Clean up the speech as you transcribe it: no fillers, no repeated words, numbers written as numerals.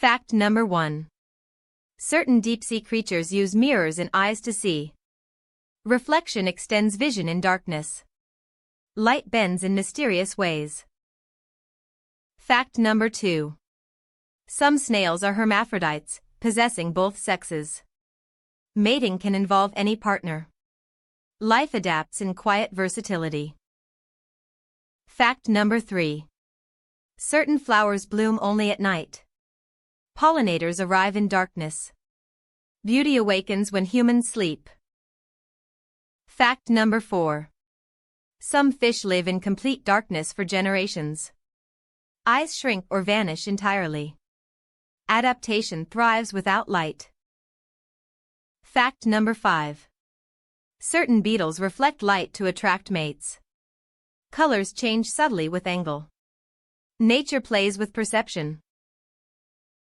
Fact number 1. Certain deep-sea creatures use mirrors and eyes to see. Reflection extends vision in darkness. Light bends in mysterious ways. Fact number 2. Some snails are hermaphrodites, possessing both sexes. Mating can involve any partner. Life adapts in quiet versatility. Fact number 3. Certain flowers bloom only at night. Pollinators arrive in darkness. Beauty awakens when humans sleep. Fact number 4. Some fish live in complete darkness for generations. Eyes shrink or vanish entirely. Adaptation thrives without light. Fact number 5. Certain beetles reflect light to attract mates. Colors change subtly with angle. Nature plays with perception.